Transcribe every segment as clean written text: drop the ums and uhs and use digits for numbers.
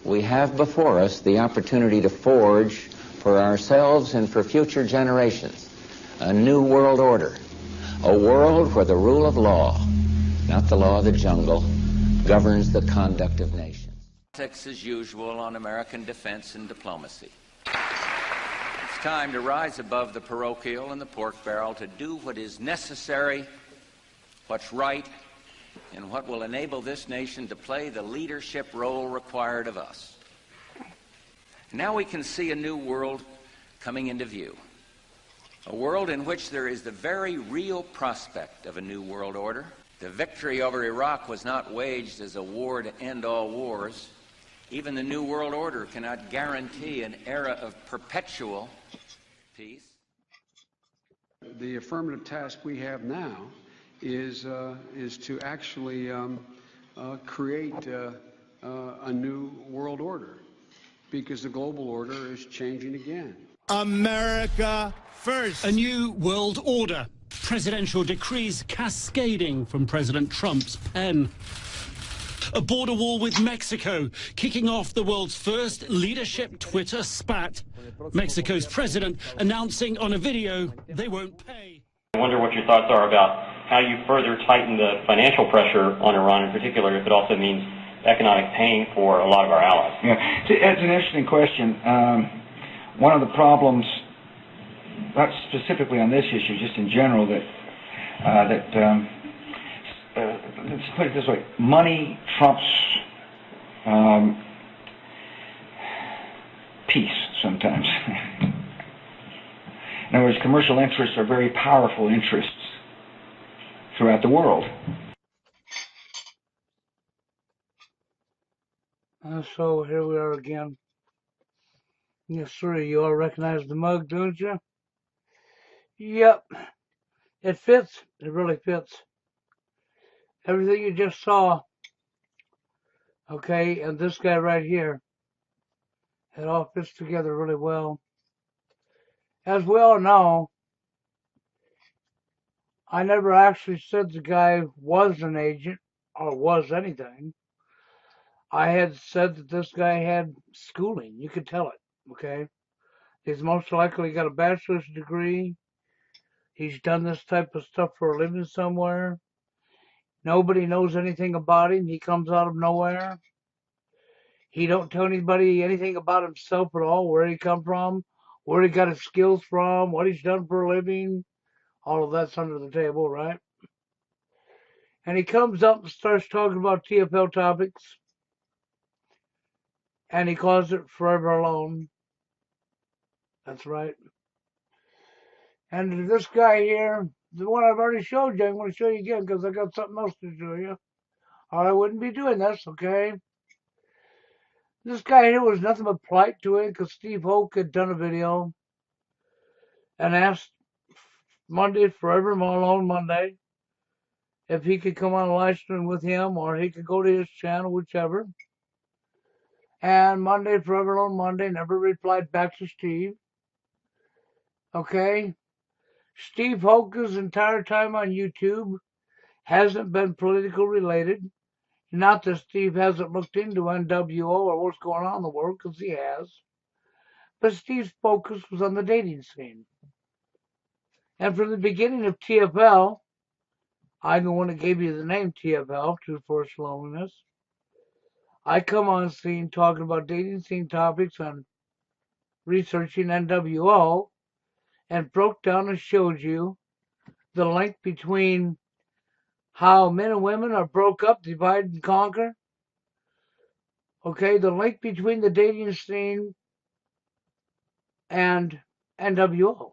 we have before us the opportunity to forge for ourselves and for future generations a new world order, a world where the rule of law, not the law of the jungle, governs the conduct of nations. Politics as usual on American defense and diplomacy. It's time to rise above the parochial and the pork barrel to do what is necessary, what's right, and what will enable this nation to play the leadership role required of us. Now we can see a new world coming into view, a world in which there is the very real prospect of a new world order. The victory over Iraq was not waged as a war to end all wars. Even the new world order cannot guarantee an era of perpetual peace. The affirmative task we have now is to actually create a new world order, because the global order is changing again. America first. A new world order. Presidential decrees cascading from President Trump's pen. A border war with Mexico, kicking off the world's first leadership Twitter spat. Mexico's president announcing on a video they won't pay. I wonder what your thoughts are about how you further tighten the financial pressure on Iran in particular, if it also means economic pain for a lot of our allies. Yeah, it's an interesting question. One of the problems, not specifically on this issue, just in general, let's put it this way: money trumps peace sometimes. In other words, commercial interests are very powerful interests throughout the world. So here we are again. Yes, sir. You all recognize the mug, don't you? Yep. It fits. It really fits. Everything you just saw. Okay, and this guy right here. It all fits together really well. As we all know, I never actually said the guy was an agent or was anything. I had said that this guy had schooling. You could tell it, okay? He's most likely got a bachelor's degree. He's done this type of stuff for a living somewhere. Nobody knows anything about him. He comes out of nowhere. He don't tell anybody anything about himself at all, where he come from, where he got his skills from, what he's done for a living. All of that's under the table, right? And he comes up and starts talking about TFL topics. And he calls it Forever Alone. That's right. And this guy here, the one I've already showed you, I'm going to show you again because I got something else to show you. Or I wouldn't be doing this, okay? This guy here was nothing but polite to it because Steve Hoke had done a video and asked Monday, Forever Alone Monday, if he could come on a live stream with him or he could go to his channel, whichever. And Monday, Forever Alone Monday, never replied back to Steve. Okay? Steve Hoke's entire time on YouTube hasn't been political related. Not that Steve hasn't looked into NWO or what's going on in the world, because he has. But Steve's focus was on the dating scene. And from the beginning of TFL, I'm the one that gave you the name TFL, Truth Force Loneliness. I come on scene talking about dating scene topics and researching NWO, and broke down and showed you the link between how men and women are broke up, divide and conquer. Okay, the link between the dating scene and NWO.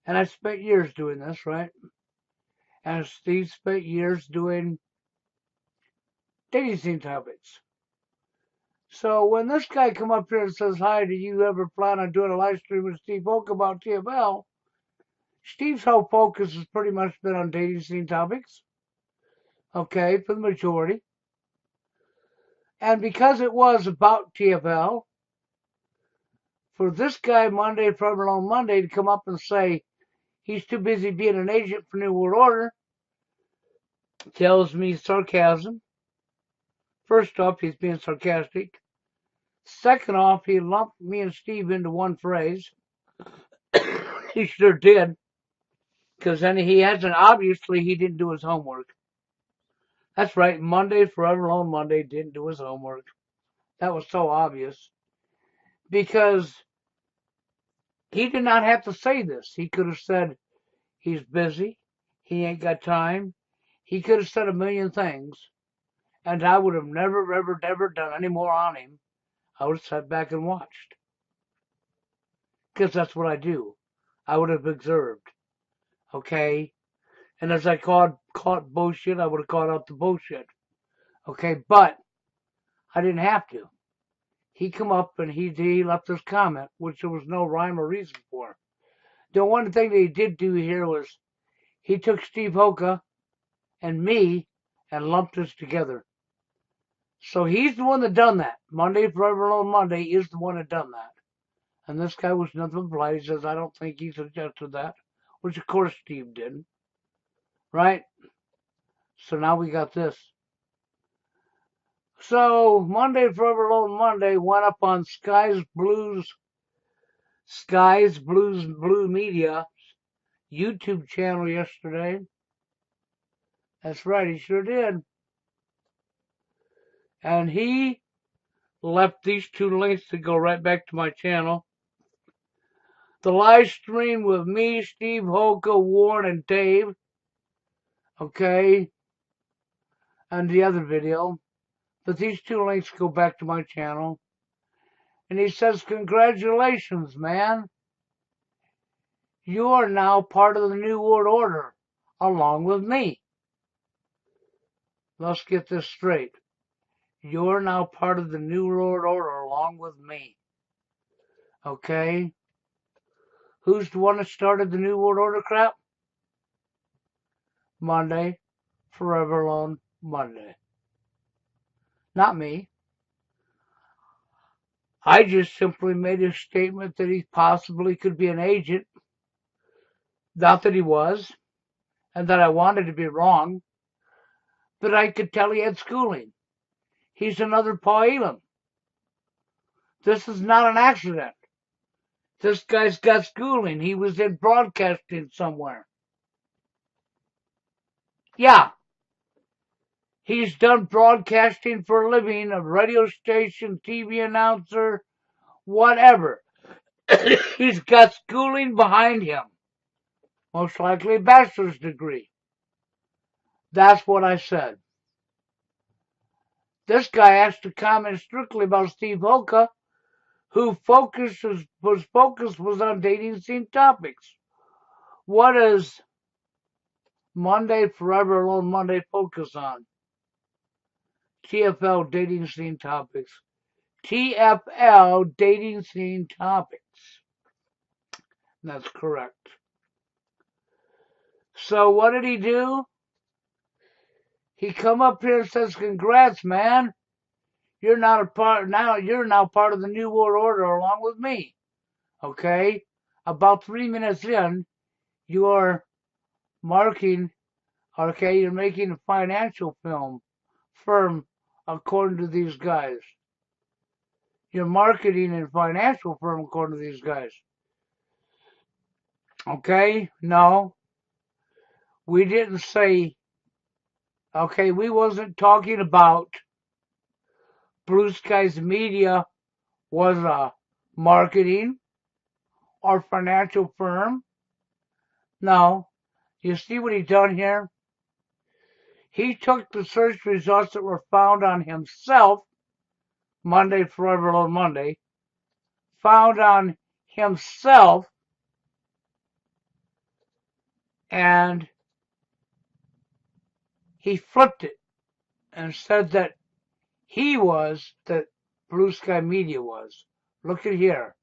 And I spent years doing this, right? And Steve spent years doing dating scene topics. So when this guy come up here and says, hi, do you ever plan on doing a live stream with Steve Hoke about TFL? Steve's whole focus has pretty much been on dating scene topics. Okay, for the majority. And because it was about TFL, for this guy Monday, Forever Alone Monday, to come up and say he's too busy being an agent for New World Order, tells me sarcasm. First off, he's being sarcastic. Second off, he lumped me and Steve into one phrase. He sure did. Because then obviously he didn't do his homework. That's right, Monday, Forever Alone Monday, didn't do his homework. That was so obvious. Because he did not have to say this. He could have said he's busy, he ain't got time. He could have said a million things. And I would have never, ever, ever done any more on him. I would have sat back and watched. Because that's what I do. I would have observed. Okay? And as I caught bullshit, I would have caught out the bullshit. Okay? But I didn't have to. He come up and he left this comment, which there was no rhyme or reason for. The one thing that he did do here was he took Steve Hoka and me and lumped us together. So he's the one that done that. Monday, Forever Alone Monday is the one that done that. And this guy was nothing but polite. He says, I don't think he suggested that. Which, of course, Steve didn't. Right? So now we got this. So Monday, Forever Alone Monday went up on Skies Blues Blue Media YouTube channel yesterday. That's right, he sure did. And he left these two links to go right back to my channel. The live stream with me, Steve Hoka, Warren, and Dave. Okay. And the other video. But these two links go back to my channel. And he says, congratulations, man. You are now part of the New World Order, along with me. Let's get this straight. You're now part of the New World Order, along with me. Okay? Who's the one that started the New World Order crap? Monday, Forever Alone Monday. Not me. I just simply made a statement that he possibly could be an agent. Not that he was, and that I wanted to be wrong, but I could tell he had schooling. He's another Paul Elam. This is not an accident. This guy's got schooling. He was in broadcasting somewhere. Yeah. He's done broadcasting for a living, a radio station, TV announcer, whatever. He's got schooling behind him. Most likely a bachelor's degree. That's what I said. This guy asked to comment strictly about Steve Hoka, whose focus was on dating scene topics. What does Monday, Forever Alone Monday focus on? TFL dating scene topics. TFL dating scene topics. That's correct. So what did he do? He come up here and says, congrats, man. You're now part of the New World Order along with me. Okay? About 3 minutes in, you're making a financial firm according to these guys. You're marketing and financial firm according to these guys. Okay? No. We didn't say, okay, we wasn't talking about Blue Skies Media was a marketing or financial firm. No. You see what he done here? He took the search results that were found on himself, Monday, Forever Alone Monday, found on himself, and he flipped it and said that that Blue Sky Media was. Look at here.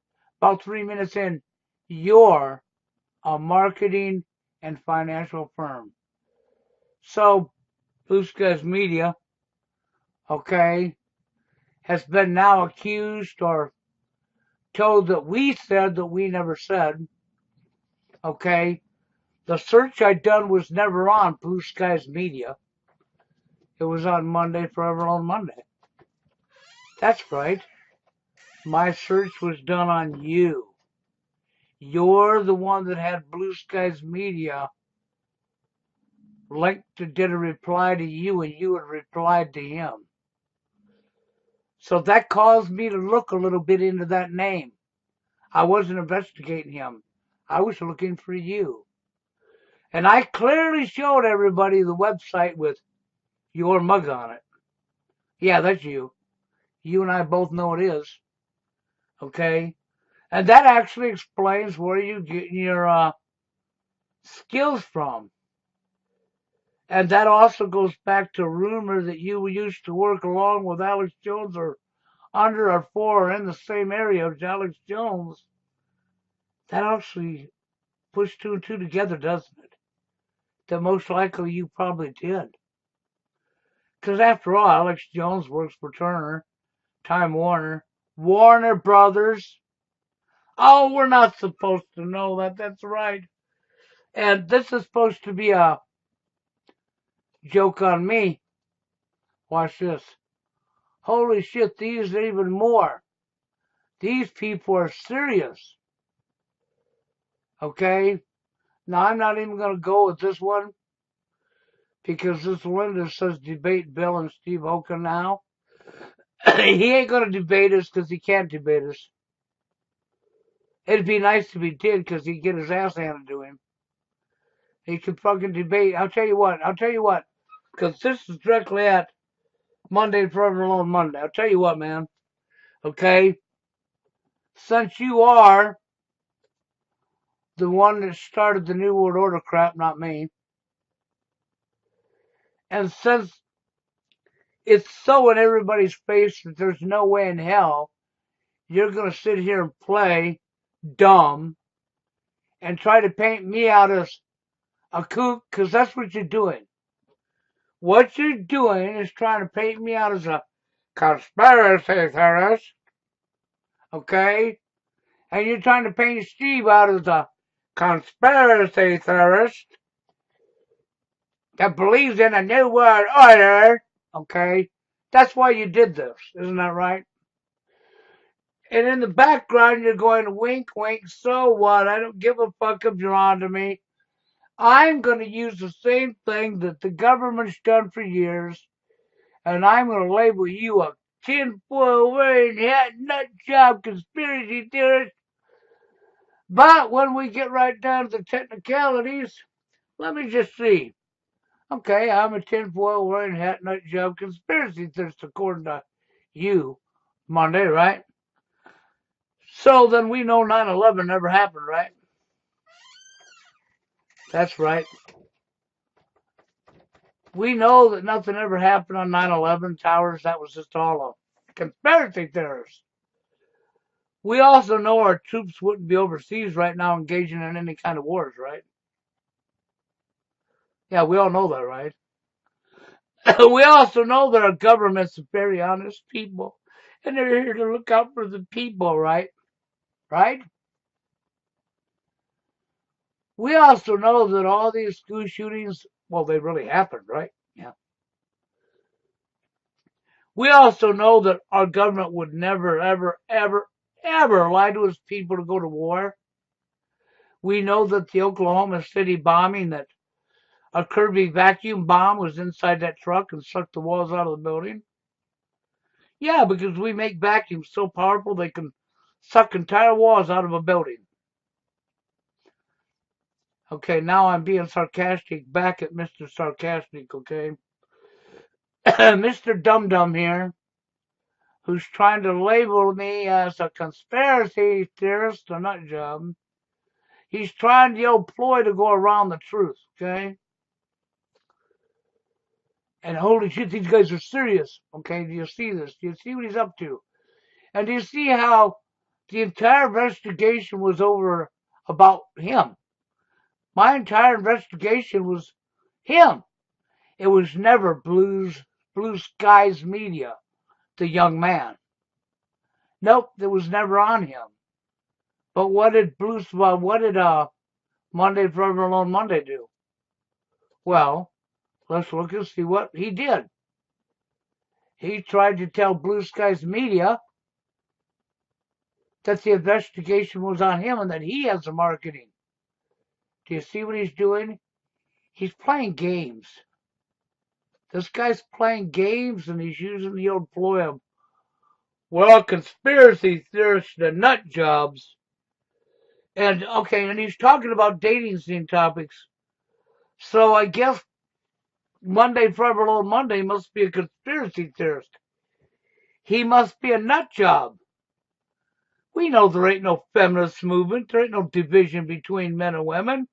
About 3 minutes in, you're a marketing and financial firm. So, Blue Skies Media, okay, has been now accused or told that we said that we never said. Okay, the search I done was never on Blue Skies Media. It was on Monday, Forever Alone Monday. That's right. My search was done on you. You're the one that had Blue Skies Media did a reply to you, and you had replied to him. So that caused me to look a little bit into that name. I wasn't investigating him. I was looking for you. And I clearly showed everybody the website with your mug on it. Yeah, that's you. You and I both know it is. Okay? And that actually explains where you get your skills from. And that also goes back to rumor that you used to work along with Alex Jones or under or for or in the same area as Alex Jones. That actually puts two and two together, doesn't it? That most likely you probably did. Because after all, Alex Jones works for Turner, Time Warner, Warner Brothers. Oh, we're not supposed to know that. That's right. And this is supposed to be a joke on me. Watch this. Holy shit, these are even more. These people are serious. Okay? Now, I'm not even going to go with this one because this Linda says debate Bill and Steve Hoken now. He ain't going to debate us because he can't debate us. It'd be nice if he did because he'd get his ass handed to him. He could fucking debate. I'll tell you what. Because this is directly at Monday Forever Alone Monday. I'll tell you what, man. Okay? Since you are the one that started the New World Order crap, not me. And since it's so in everybody's face that there's no way in hell you're going to sit here and play dumb and try to paint me out as a kook, because that's what you're doing. What you're doing is trying to paint me out as a conspiracy theorist, okay? And you're trying to paint Steve out as a conspiracy theorist that believes in a new world order, okay? That's why you did this, isn't that right? And in the background, you're going, wink, wink, so what? I don't give a fuck if you're on to me. I'm going to use the same thing that the government's done for years, and I'm going to label you a tinfoil wearing hat nut job conspiracy theorist. But when we get right down to the technicalities, let me just see. Okay, I'm a tinfoil wearing hat nut job conspiracy theorist according to you, Monday, right? So then we know 9/11 never happened, right? That's right. We know that nothing ever happened on 9/11 towers. That was just all a conspiracy theorist. We also know our troops wouldn't be overseas right now engaging in any kind of wars, right? Yeah, we all know that, right? We also know that our government's very honest people, and they're here to look out for the people, right? Right? We also know that all these school shootings, well, they really happened, right? Yeah. We also know that our government would never, ever, ever, ever lie to its people to go to war. We know that the Oklahoma City bombing, that a Kirby vacuum bomb was inside that truck and sucked the walls out of the building. Yeah, because we make vacuums so powerful they can suck entire walls out of a building. Okay, now I'm being sarcastic back at Mr. Sarcastic, okay? Mr. Dum Dum here, who's trying to label me as a conspiracy theorist, a nut job. He's trying the old ploy to go around the truth, okay? And holy shit, these guys are serious, okay? Do you see this? Do you see what he's up to? And do you see how the entire investigation was over about him? My entire investigation was him. It was never Blue Skies Media, the young man. Nope, it was never on him. But what did Monday Forever Alone Monday do? Well, let's look and see what he did. He tried to tell Blue Skies Media that the investigation was on him and that he has the marketing. Do you see what he's doing? He's playing games. This guy's playing games and he's using the old ploy of, well, conspiracy theorists and nut jobs. And, okay, and he's talking about dating scene topics. So I guess Monday Forever Alone Monday must be a conspiracy theorist. He must be a nut job. We know there ain't no feminist movement. There ain't no division between men and women.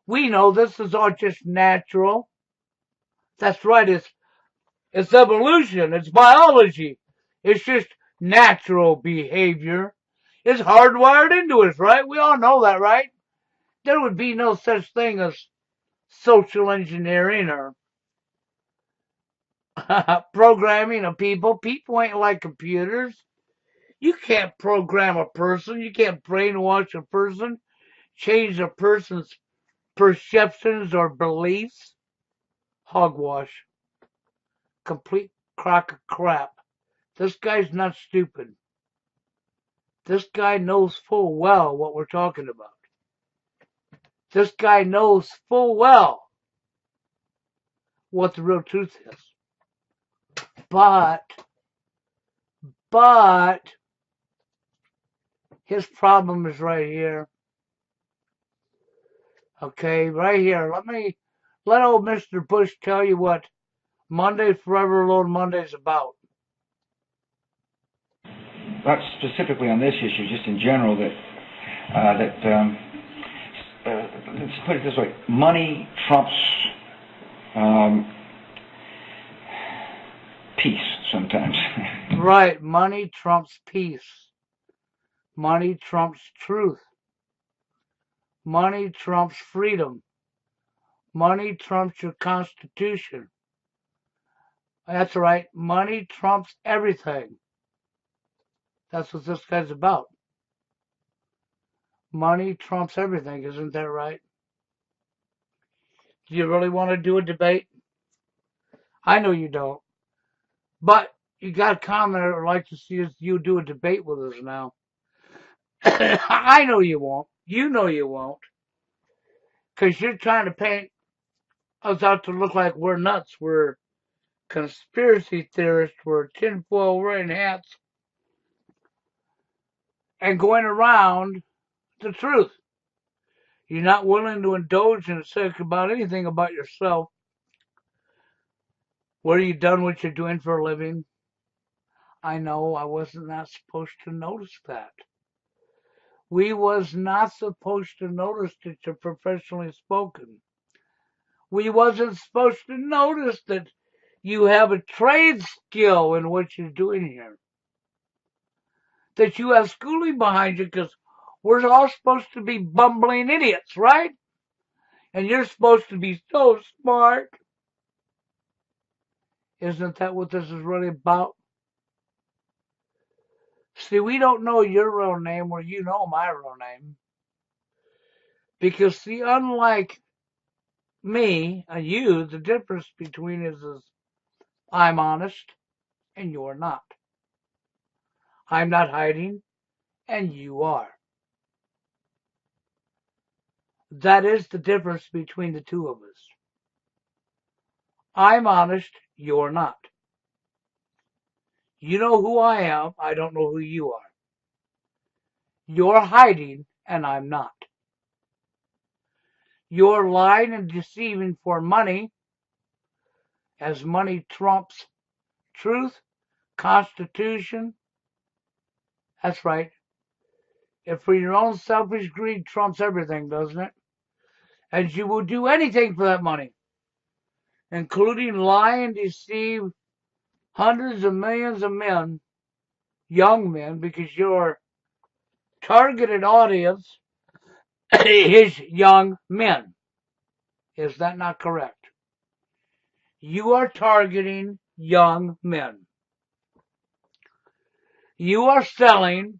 We know this is all just natural. That's right. It's evolution. It's biology. It's just natural behavior. It's hardwired into us, right? We all know that, right? There would be no such thing as social engineering or programming of people. People ain't like computers. You can't program a person. You can't brainwash a person, change a person's perceptions or beliefs. Hogwash. Complete crock of crap. This guy's not stupid. This guy knows full well what we're talking about. This guy knows full well what the real truth is. But his problem is right here. Okay, right here. Let old Mr. Bush tell you what Monday Forever Alone Monday is about. Not specifically on this issue, just in general, let's put it this way: money trumps peace sometimes. Right, money trumps peace. Money trumps truth. Money trumps freedom. Money trumps your Constitution. That's right, money trumps everything. That's what this guy's about. Money trumps everything, isn't that right? Do you really want to do a debate? I know you don't. But you got a commenter who'd like to see you do a debate with us now. I know you won't. You know you won't. Because you're trying to paint us out to look like we're nuts. We're conspiracy theorists. We're tinfoil wearing hats. And going around the truth. You're not willing to indulge in think about anything about yourself. What are you done what you're doing for a living? I know I wasn't not supposed to notice that. We was not supposed to notice that you're professionally spoken. We wasn't supposed to notice that you have a trade skill in what you're doing here. That you have schooling behind you, because we're all supposed to be bumbling idiots, right? And you're supposed to be so smart. Isn't that what this is really about? See, we don't know your real name or you know my real name. Because, see, unlike me and you, the difference between us is I'm honest and you're not. I'm not hiding and you are. That is the difference between the two of us. I'm honest, you're not. You know who I am, I don't know who you are. You're hiding and I'm not. You're lying and deceiving for money, as money trumps truth, Constitution. That's right. If for your own selfish greed trumps everything, doesn't it? And you will do anything for that money, including lie and deceive hundreds of millions of men, young men, because your targeted audience is young men. Is that not correct? You are targeting young men. You are selling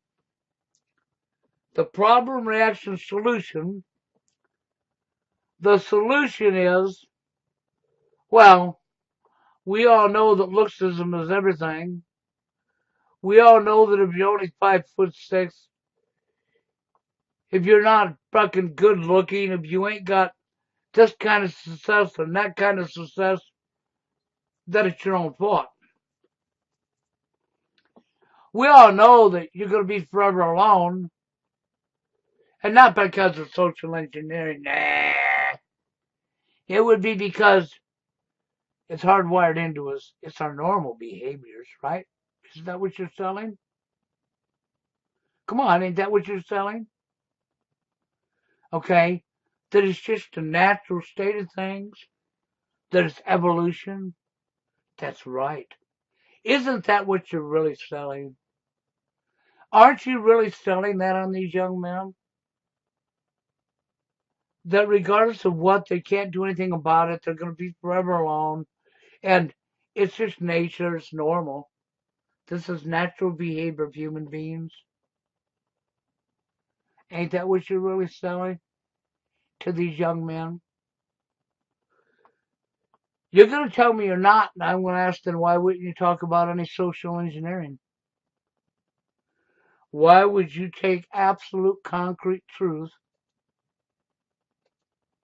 the problem, reaction, solution. The solution is, well, we all know that looksism is everything. We all know that if you're only 5'6", if you're not fucking good looking, if you ain't got this kind of success and that kind of success, that it's your own fault. We all know that you're going to be forever alone, and not because of social engineering. Nah. It would be because it's hardwired into us. It's our normal behaviors, right? Isn't that what you're selling? Come on, ain't that what you're selling? Okay? That it's just a natural state of things? That it's evolution? That's right. Isn't that what you're really selling? Aren't you really selling that on these young men? That regardless of what, they can't do anything about it. They're going to be forever alone. And it's just nature. It's normal. This is natural behavior of human beings. Ain't that what you're really selling to these young men? You're going to tell me you're not, and I'm going to ask them, why wouldn't you talk about any social engineering? Why would you take absolute concrete truth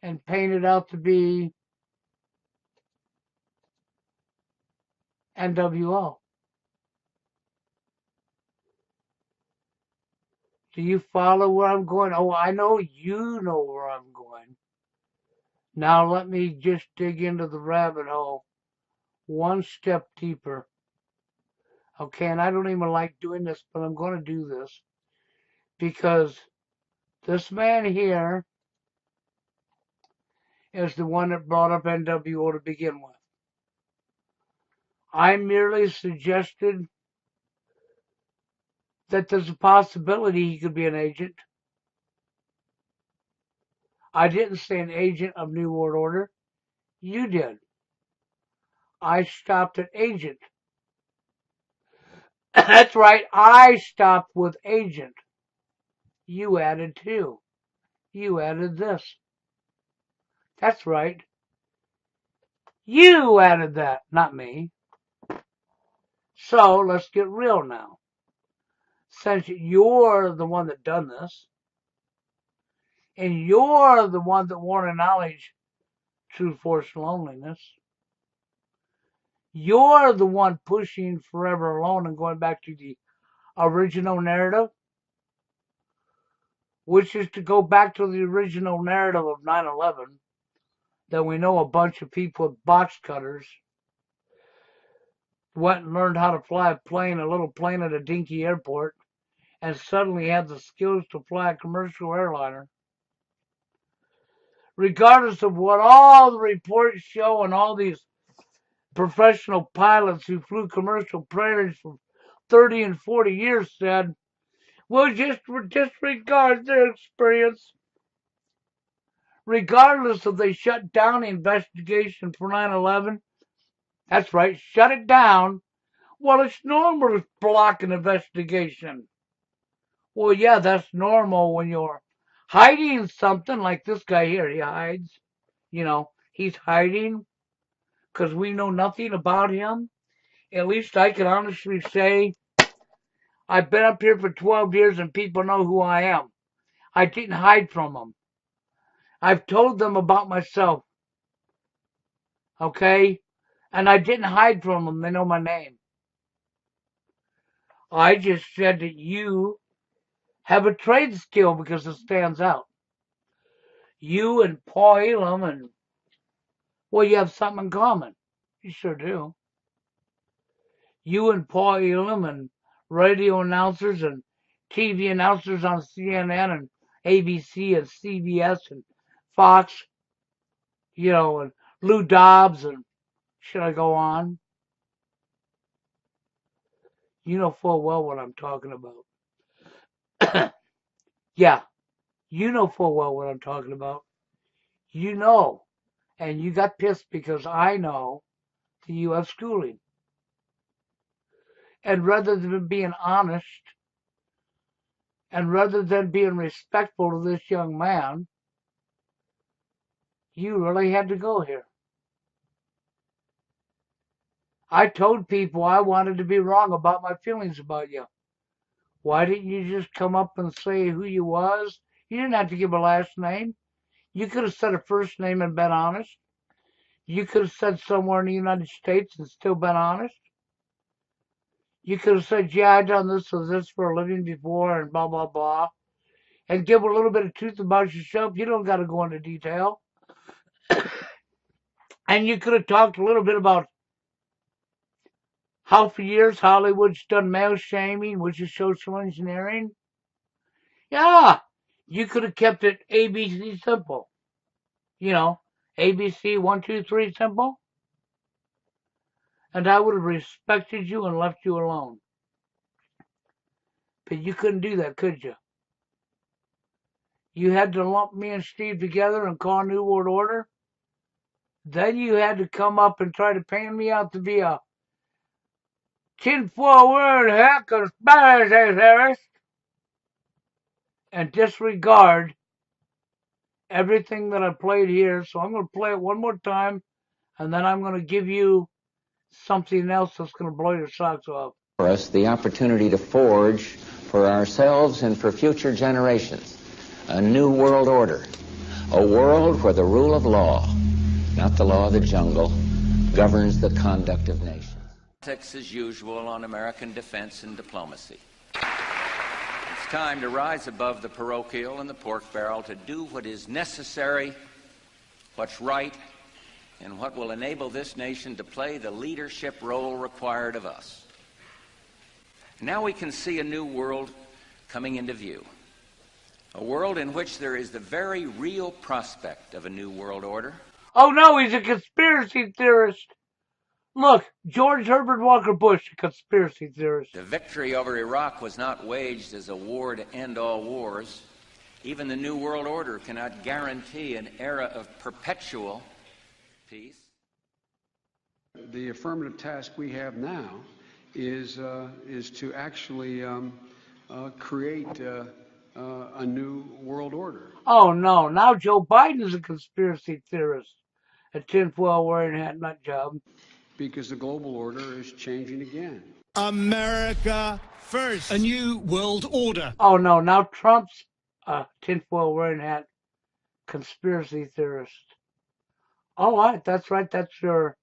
and paint it out to be NWO? Do you follow where I'm going? Oh, I know you know where I'm going. Now let me just dig into the rabbit hole one step deeper. Okay, and I don't even like doing this, but I'm going to do this because this man here is the one that brought up NWO to begin with. I merely suggested that there's a possibility he could be an agent. I didn't say an agent of New World Order. You did. I stopped at agent. That's right. I stopped with agent. You added two. You added this. That's right. You added that, not me. So let's get real now. Since you're the one that done this, and you're the one that want to acknowledge true force loneliness, you're the one pushing forever alone and going back to the original narrative, which is to go back to the original narrative of 9/11, that we know a bunch of people with box cutters went and learned how to fly a little plane at a dinky airport, and suddenly had the skills to fly a commercial airliner. Regardless of what all the reports show and all these professional pilots who flew commercial planes for 30 and 40 years said, we'll just disregard their experience. Regardless if they shut down the investigation for 9/11, that's right, shut it down. Well, it's normal to block an investigation. Well, yeah, that's normal when you're hiding something like this guy here. He hides. He's hiding because we know nothing about him. At least I can honestly say I've been up here for 12 years and people know who I am. I didn't hide from them. I've told them about myself. Okay? And I didn't hide from them. They know my name. I just said that you have a trade skill because it stands out. You and Paul Elam you have something in common. You sure do. You and Paul Elam and radio announcers and TV announcers on CNN and ABC and CBS and Fox, and Lou Dobbs, and should I go on? You know full well what I'm talking about. Yeah, you know full well what I'm talking about. You know, and you got pissed because I know that you have schooling. And rather than being honest, and rather than being respectful to this young man, you really had to go here. I told people I wanted to be wrong about my feelings about you. Why didn't you just come up and say who you was? You didn't have to give a last name. You could have said a first name and been honest. You could have said somewhere in the United States and still been honest. You could have said, yeah, I done this or this for a living before and blah, blah, blah. And give a little bit of truth about yourself. You don't got to go into detail. And you could have talked a little bit about how for years Hollywood's done male shaming, which is social engineering. Yeah, you could have kept it ABC simple. You know, ABC 1, 2, 3 simple. And I would have respected you and left you alone. But you couldn't do that, could you? You had to lump me and Steve together and call New World Order. Then you had to come up and try to paint me out to be a tinfoil word hack conspiracy theorist and disregard everything that I played here. So I'm going to play it one more time, and then I'm going to give you something else that's going to blow your socks off. For us, the opportunity to forge for ourselves and for future generations a new world order, a world where the rule of law, not the law of the jungle, governs the conduct of nations. Politics as usual on American defense and diplomacy. It's time to rise above the parochial and the pork barrel to do what is necessary, what's right, and what will enable this nation to play the leadership role required of us. Now we can see a new world coming into view. A world in which there is the very real prospect of a new world order. Oh no, he's a conspiracy theorist. Look, George Herbert Walker Bush, a conspiracy theorist. The victory over Iraq was not waged as a war to end all wars. Even the New World Order cannot guarantee an era of perpetual peace. The affirmative task we have now is to actually create a new world order. Oh no, now Joe Biden is a conspiracy theorist, a tinfoil wearing hat nut job. Because the global order is changing again. America first. A new world order. Oh no, now Trump's a tinfoil wearing hat conspiracy theorist. All right, that's right, that's your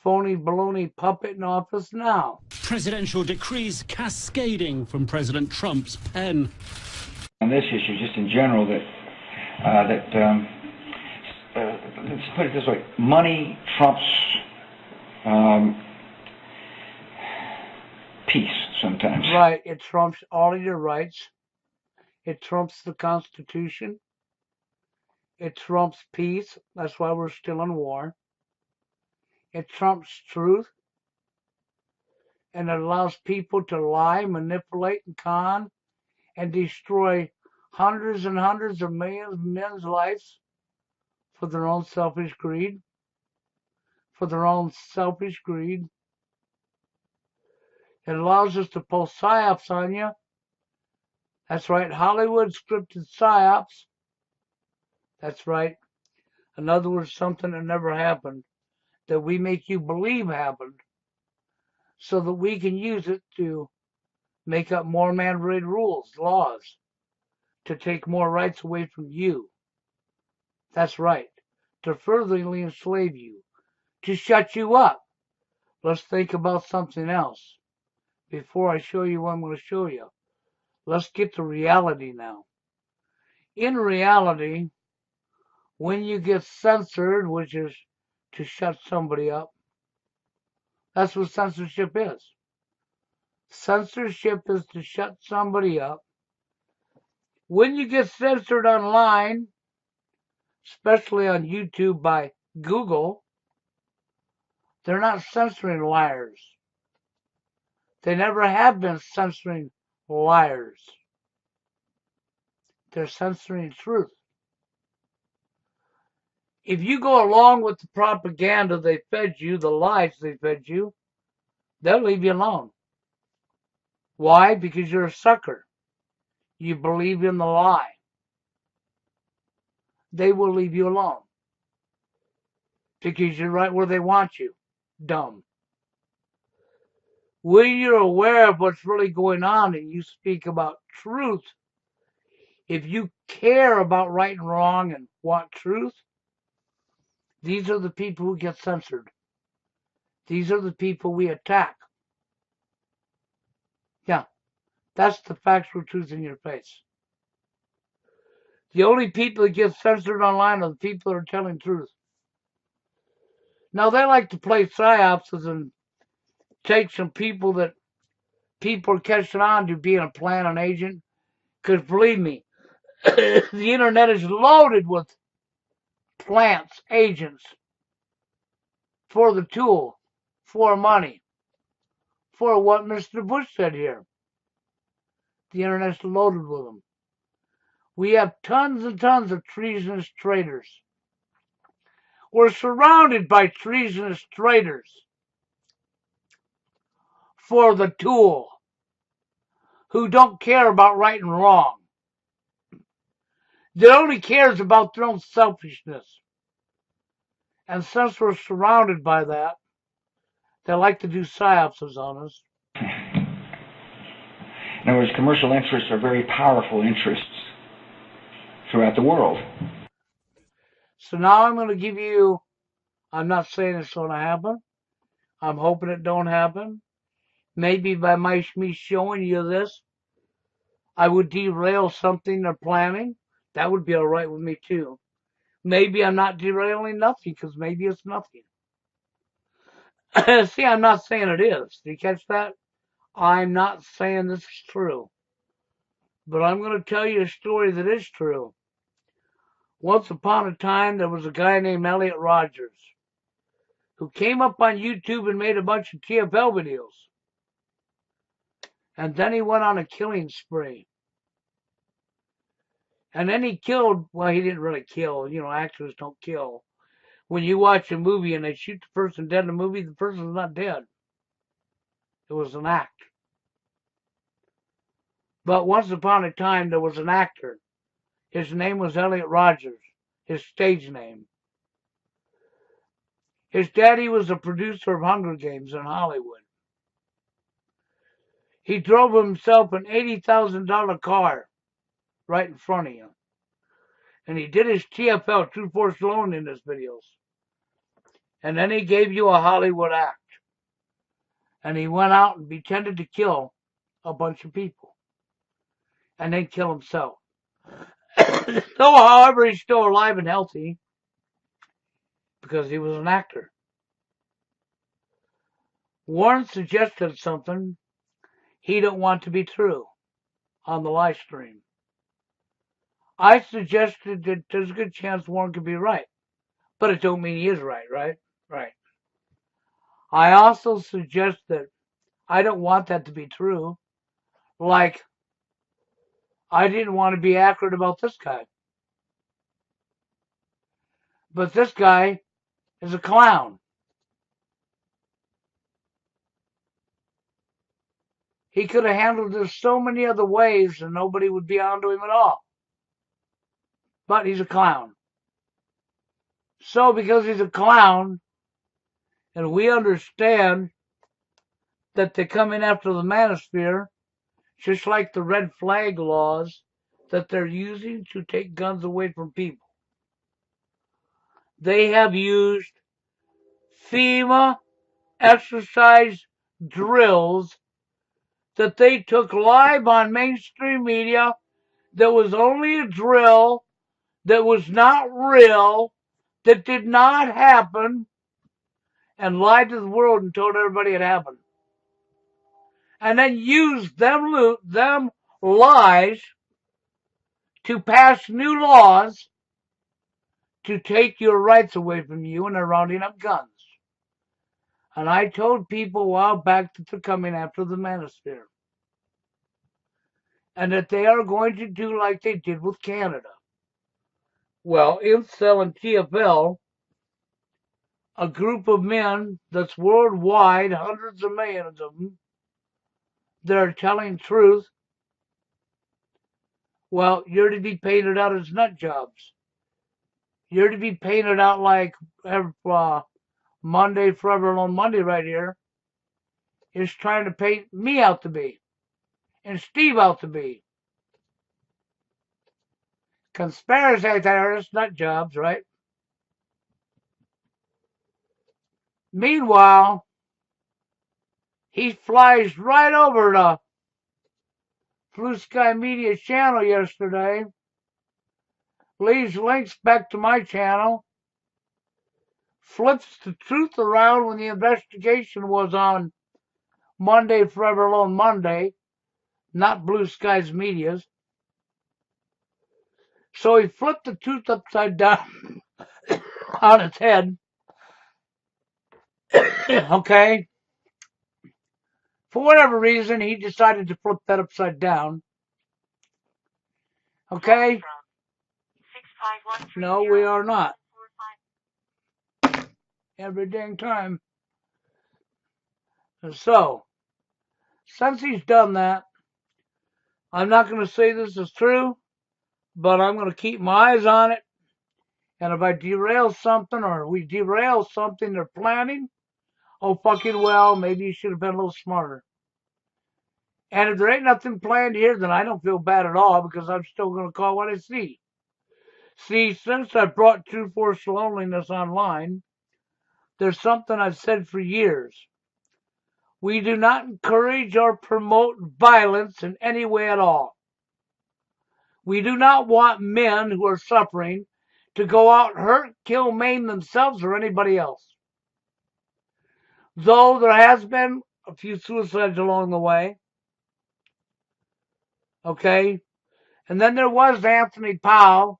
phony baloney puppet in office now. Presidential decrees cascading from President Trump's pen. On this issue, just in general, let's put it this way: money trumps peace sometimes. Right, it trumps all of your rights. It trumps the Constitution. It trumps peace. That's why we're still in war. It trumps truth. And it allows people to lie, manipulate, and con, and destroy hundreds and hundreds of millions of men's lives for their own selfish greed. For their own selfish greed. It allows us to pull psyops on you. That's right, Hollywood scripted psyops. That's right. In other words, something that never happened, that we make you believe happened, so that we can use it to make up more man-made rules, laws, to take more rights away from you. That's right, to furtherly enslave you, to shut you up. Let's think about something else. Before I show you what I'm going to show you, let's get to reality now. In reality, when you get censored, which is to shut somebody up, that's what censorship is. Censorship is to shut somebody up. When you get censored online, especially on YouTube by Google, they're not censoring liars. They never have been censoring liars. They're censoring truth. If you go along with the propaganda they fed you, the lies they fed you, they'll leave you alone. Why? Because you're a sucker. You believe in the lie. They will leave you alone. Because you're right where they want you. Dumb. when you're aware of what's really going on and you speak about truth, if you care about right and wrong and want truth, these are the people who get censored. These are the people we attack. Yeah, that's the factual truth in your face. The only people that get censored online are the people that are telling truth. Now, they like to play psyops and take some people that people are catching on to being a plan and agent. Because believe me, the internet is loaded with plants, agents, for the tool, for money, for what Mr. Bush said here. The internet's loaded with them. We have tons and tons of treasonous traitors. We're surrounded by treasonous traitors for the tool who don't care about right and wrong. That only cares about their own selfishness. And since we're surrounded by that, they like to do psyopses on us. In other words, commercial interests are very powerful interests throughout the world. So now I'm going to give you, I'm not saying it's going to happen. I'm hoping it don't happen. Maybe by me showing you this, I would derail something they're planning. That would be all right with me too. Maybe I'm not derailing nothing because maybe it's nothing. See, I'm not saying it is. Do you catch that? I'm not saying this is true. But I'm going to tell you a story that is true. Once upon a time, there was a guy named Elliot Rogers who came up on YouTube and made a bunch of TFL videos. And then he went on a killing spree. And then he killed, well, he didn't really kill. You know, actors don't kill. When you watch a movie and they shoot the person dead in the movie, the person's not dead. It was an act. But once upon a time, there was an actor. His name was Elliot Rogers, his stage name. His daddy was a producer of Hunger Games in Hollywood. He drove himself an $80,000 car right in front of him. And he did his TFL, True Force Loan, in his videos. And then he gave you a Hollywood act. And he went out and pretended to kill a bunch of people. And then kill himself. So, however, he's still alive and healthy because he was an actor. Warren suggested something he didn't want to be true on the live stream. I suggested that there's a good chance Warren could be right, but it don't mean he is right, right? Right. I also suggest that I don't want that to be true. Like, I didn't want to be accurate about this guy. But this guy is a clown. He could have handled this so many other ways and nobody would be onto him at all. But he's a clown. So because he's a clown, and we understand that they're coming after the manosphere, just like the red flag laws that they're using to take guns away from people. They have used FEMA exercise drills that they took live on mainstream media that was only a drill, that was not real, that did not happen, and lied to the world and told everybody it happened. And then used them lies to pass new laws to take your rights away from you, and they're rounding up guns. And I told people a while back that they're coming after the manosphere. And that they are going to do like they did with Canada. Well, Incel and TFL, a group of men that's worldwide, hundreds of millions of them, that are telling truth, well, you're to be painted out as nut jobs. You're to be painted out like Monday, Forever Alone Monday right here. is trying to paint me out to be and Steve out to be. Conspiracy theorists, nut jobs, right? Meanwhile, he flies right over to Blue Sky Media channel yesterday, leaves links back to my channel, flips the truth around when the investigation was on Monday, Forever Alone Monday, not Blue Skies Media's. So he flipped the truth upside down on its head. Okay? For whatever reason, he decided to flip that upside down. Okay? No, we are not. Every dang time. And so, since he's done that, I'm not going to say this is true, but I'm going to keep my eyes on it. And if I derail something or we derail something they're planning, oh, fucking well, maybe you should have been a little smarter. And if there ain't nothing planned here, then I don't feel bad at all because I'm still going to call what I see. See, since I brought True Force Loneliness online, there's something I've said for years. We do not encourage or promote violence in any way at all. We do not want men who are suffering to go out, hurt, kill, maim themselves or anybody else. Though there has been a few suicides along the way. Okay? And then there was Anthony Powell.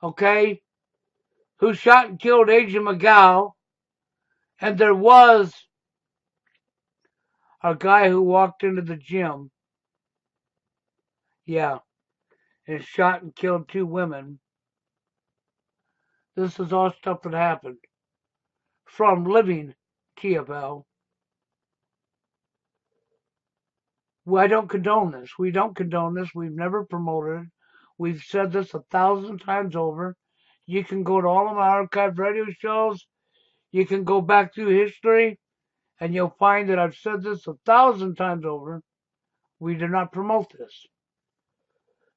Okay? Who shot and killed Agent McGow. And there was a guy who walked into the gym. Yeah. And shot and killed 2 women. This is all stuff that happened. From living TFL. Well, I don't condone this. We don't condone this. We've never promoted it. We've said this 1,000 times over. You can go to all of my archived radio shows. You can go back through history, and you'll find that I've said this 1,000 times over. We do not promote this.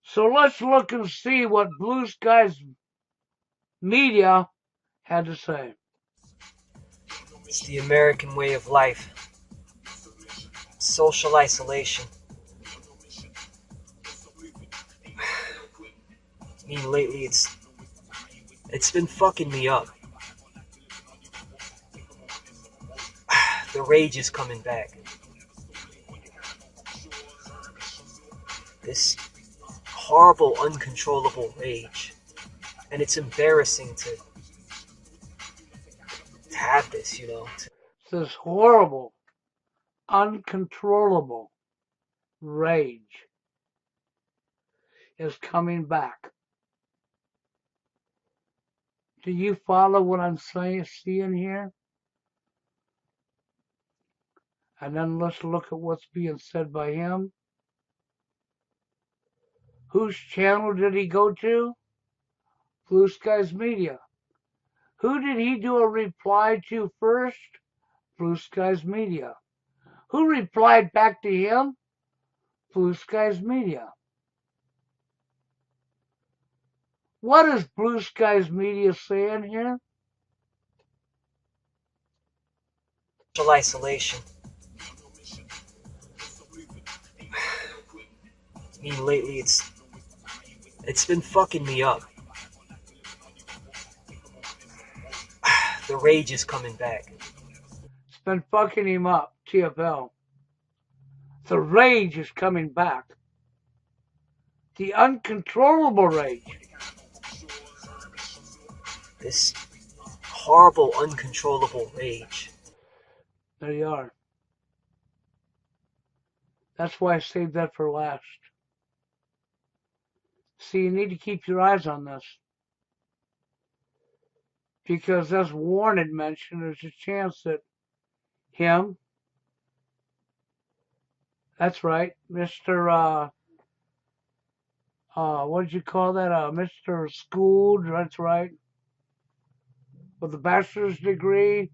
So let's look and see what Blue Skies Media had to say. It's the American way of life. Social isolation. I mean, lately it's been fucking me up. The rage is coming back. This horrible, uncontrollable rage. And it's embarrassing to have this, you know. This horrible, uncontrollable rage is coming back. Do you follow what I'm seeing here? And then let's look at what's being said by him. Whose channel did he go to? Blue Skies Media. Who did he do a reply to first? Blue Skies Media. Who replied back to him? Blue Skies Media. What is Blue Skies Media saying here? Social isolation. I mean, lately it's been fucking me up. The rage is coming back. It's been fucking him up, TFL. The rage is coming back. The uncontrollable rage. This horrible, uncontrollable rage. There you are. That's why I saved that for last. See, you need to keep your eyes on this. Because as Warren had mentioned, there's a chance that him, that's right, Mr. What did you call that? Mr. Schooled, that's right. With a bachelor's degree.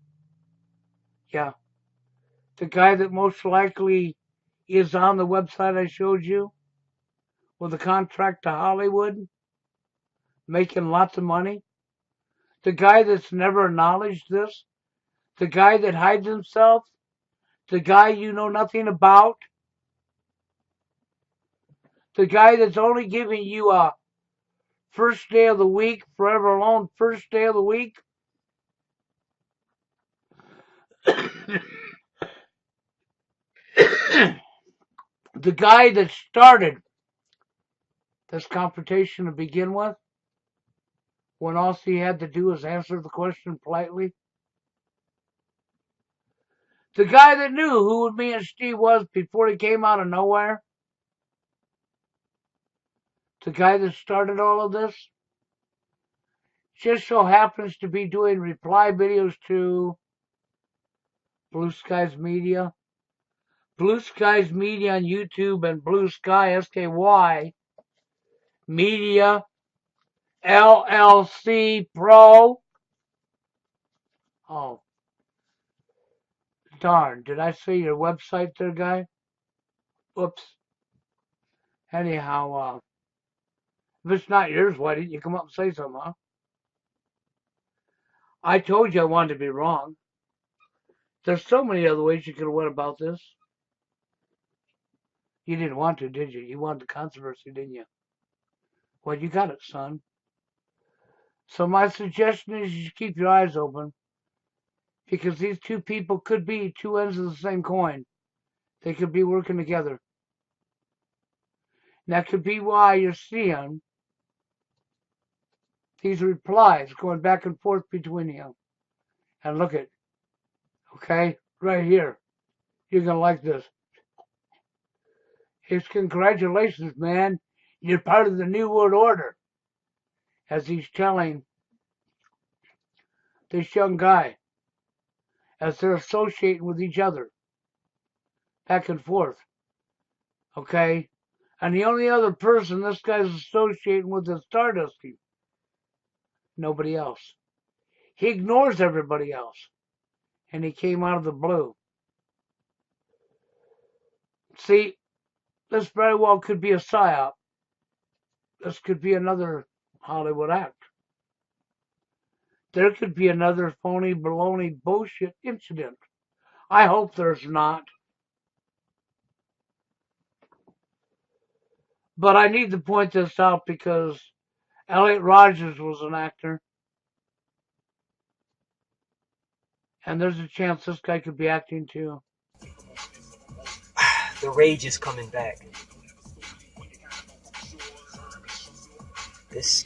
Yeah. The guy that most likely is on the website I showed you with a contract to Hollywood, making lots of money. The guy that's never acknowledged this. The guy that hides himself. The guy you know nothing about. The guy that's only giving you a first day of the week, forever alone, first day of the week. The guy that started this confrontation to begin with, when all he had to do was answer the question politely. The guy that knew who me and Steve was before he came out of nowhere. The guy that started all of this just so happens to be doing reply videos to Blue Skies Media. Blue Skies Media on YouTube and Blue Sky, SKY, Media, LLC Pro. Oh, darn. Did I say your website there, guy? Oops. Anyhow, if it's not yours, why didn't you come up and say something, huh? I told you I wanted to be wrong. There's so many other ways you could have went about this. You didn't want to, did you? You wanted the controversy, didn't you? Well, you got it, son. So my suggestion is you keep your eyes open, because these two people could be two ends of the same coin. They could be working together. And that could be why you're seeing these replies going back and forth between you. And look at, okay, right here. You're going to like this. It's congratulations, man. You're part of the New World Order. As he's telling this young guy, as they're associating with each other, back and forth. Okay? And the only other person this guy's associating with is Stardusty. Nobody else. He ignores everybody else. And he came out of the blue. See, this very well could be a psyop. This could be another Hollywood act. There could be another phony, baloney, bullshit incident. I hope there's not. But I need to point this out because Elliot Rogers was an actor. And there's a chance this guy could be acting too. The rage is coming back. This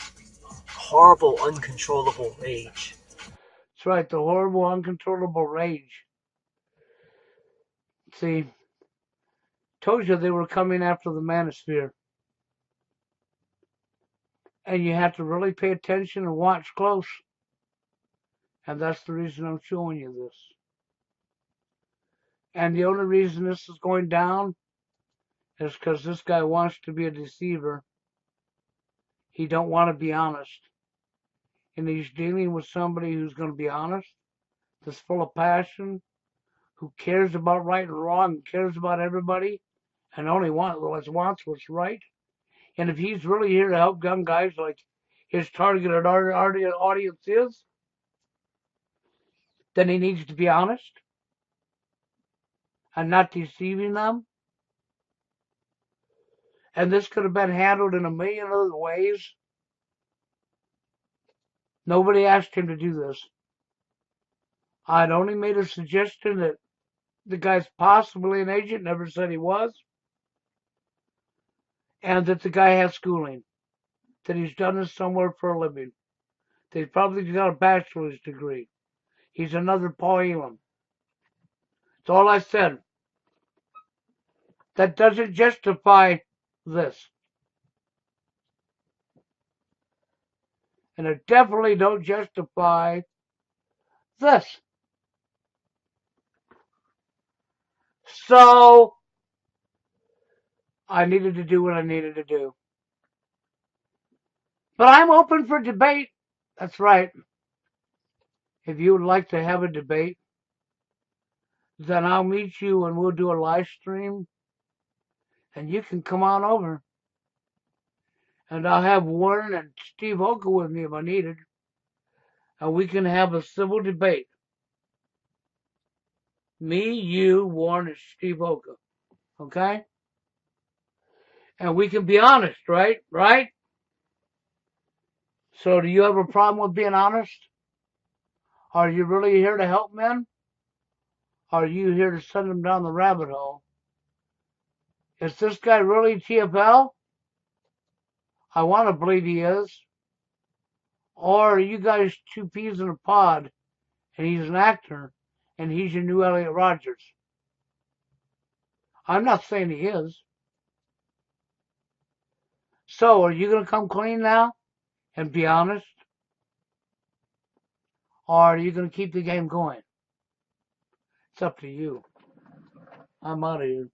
horrible, uncontrollable rage. That's right, the horrible, uncontrollable rage. See, told you they were coming after the Manosphere. And you have to really pay attention and watch close. And that's the reason I'm showing you this. And the only reason this is going down is because this guy wants to be a deceiver. He don't want to be honest. And he's dealing with somebody who's going to be honest, that's full of passion, who cares about right and wrong, cares about everybody, and only wants what's right. And if he's really here to help young guys like his targeted audience is, then he needs to be honest and not deceiving them. And this could have been handled in a million other ways. Nobody asked him to do this. I'd only made a suggestion that the guy's possibly an agent, never said he was. And that the guy has schooling. That he's done this somewhere for a living. That he's probably got a bachelor's degree. He's another Paul Elam. That's all I said. That doesn't justify this. And it definitely don't justify this. So, I needed to do what I needed to do. But I'm open for debate. That's right. If you would like to have a debate, then I'll meet you and we'll do a live stream. And you can come on over. And I'll have Warren and Steve Hoka with me if I need it. And we can have a civil debate. Me, you, Warren, and Steve Hoka. Okay? And we can be honest, right? Right? So do you have a problem with being honest? Are you really here to help men? Are you here to send them down the rabbit hole? Is this guy really TFL? I want to believe he is. Or are you guys two peas in a pod and he's an actor and he's your new Elliot Rodgers? I'm not saying he is. So are you going to come clean now and be honest? Or are you going to keep the game going? It's up to you. I'm out of here.